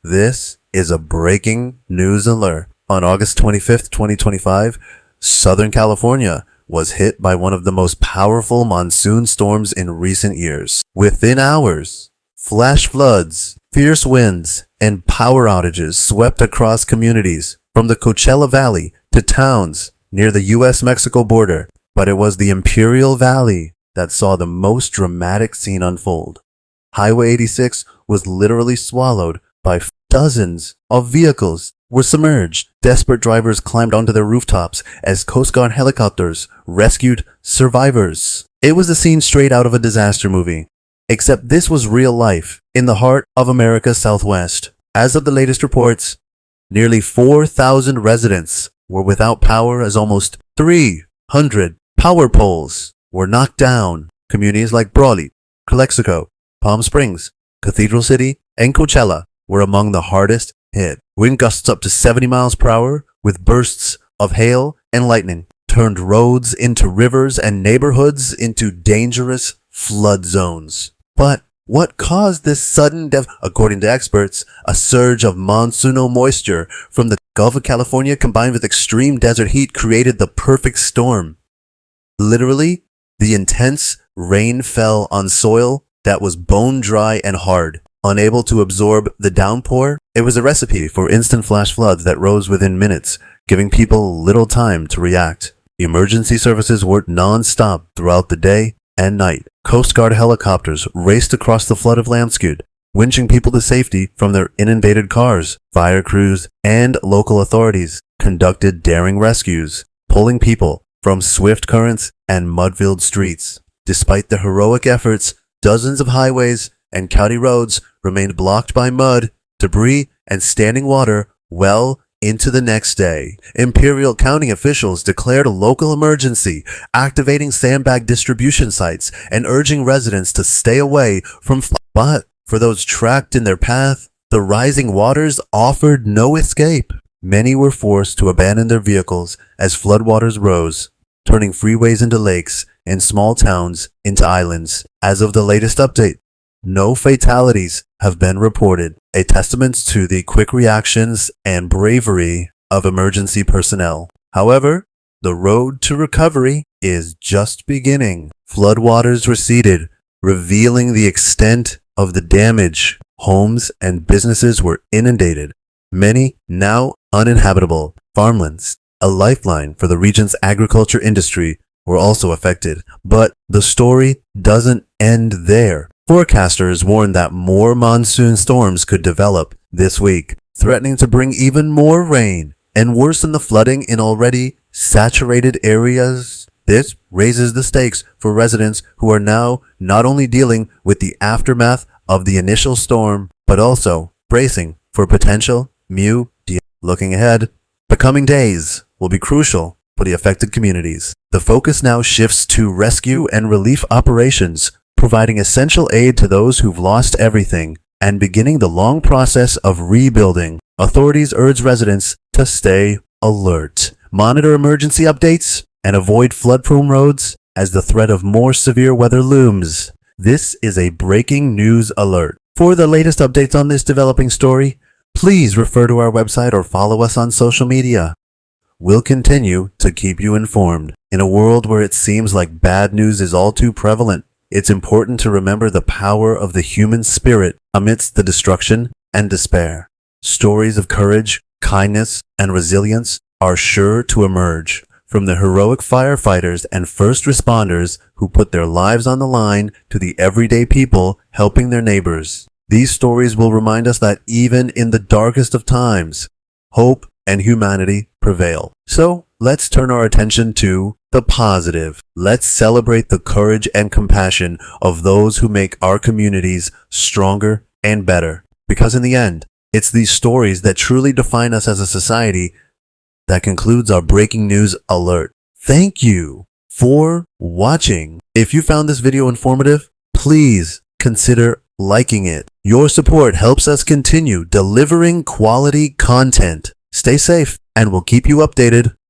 This is a breaking news alert. On August 25th, 2025, Southern California was hit by one of the most powerful monsoon storms in recent years. Within hours, flash floods, fierce winds, and power outages swept across communities from the Coachella Valley to towns near the US-Mexico border. But it was the Imperial Valley that saw the most dramatic scene unfold. Highway 86 was literally swallowed by dozens of vehicles were submerged. Desperate drivers climbed onto their rooftops as Coast Guard helicopters rescued survivors. It was a scene straight out of a disaster movie. Except this was real life in the heart of America's Southwest. As of the latest reports, nearly 4,000 residents were without power as almost 300 power poles were knocked down. Communities like Brawley, Calexico, Palm Springs, Cathedral City, and Coachella were among the hardest hit. Wind gusts up to 70 miles per hour with bursts of hail and lightning turned roads into rivers and neighborhoods into dangerous flood zones. But what caused this sudden death? According to experts, a surge of monsoonal moisture from the Gulf of California combined with extreme desert heat created the perfect storm. Literally, the intense rain fell on soil that was bone dry and hard. Unable to absorb the downpour, it was a recipe for instant flash floods that rose within minutes, giving people little time to react. Emergency services worked non-stop throughout the day and night. Coast Guard helicopters raced across the flooded landscape, winching people to safety from their inundated cars. Fire crews and local authorities conducted daring rescues, pulling people from swift currents and mud-filled streets. Despite the heroic efforts, dozens of highways and county roads remained blocked by mud, debris, and standing water well into the next day. Imperial County officials declared a local emergency, activating sandbag distribution sites and urging residents to stay away from But for those trapped in their path, the rising waters offered no escape. Many were forced to abandon their vehicles as floodwaters rose, turning freeways into lakes and small towns into islands. As of the latest update, no fatalities have been reported, a testament to the quick reactions and bravery of emergency personnel. However, the road to recovery is just beginning. Floodwaters receded, revealing the extent of the damage. Homes and businesses were inundated, many now uninhabitable. Farmlands, a lifeline for the region's agriculture industry, were also affected. But the story doesn't end there. Forecasters warned that more monsoon storms could develop this week, threatening to bring even more rain and worsen the flooding in already saturated areas. This raises the stakes for residents who are now not only dealing with the aftermath of the initial storm, but also bracing for potential new deal. Looking ahead, the coming days will be crucial for the affected communities. The focus now shifts to rescue and relief operations, providing essential aid to those who've lost everything and beginning the long process of rebuilding. Authorities urge residents to stay alert, monitor emergency updates, and avoid flood-prone roads as the threat of more severe weather looms. This is a breaking news alert. For the latest updates on this developing story, please refer to our website or follow us on social media. We'll continue to keep you informed. In a world where it seems like bad news is all too prevalent, it's important to remember the power of the human spirit amidst the destruction and despair. Stories of courage, kindness, and resilience are sure to emerge from the heroic firefighters and first responders who put their lives on the line to the everyday people helping their neighbors. These stories will remind us that even in the darkest of times, hope and humanity prevail. So let's turn our attention to the positive. Let's celebrate the courage and compassion of those who make our communities stronger and better. Because in the end, it's these stories that truly define us as a society. That concludes our breaking news alert. Thank you for watching. If you found this video informative, please consider liking it. Your support helps us continue delivering quality content. Stay safe, and we'll keep you updated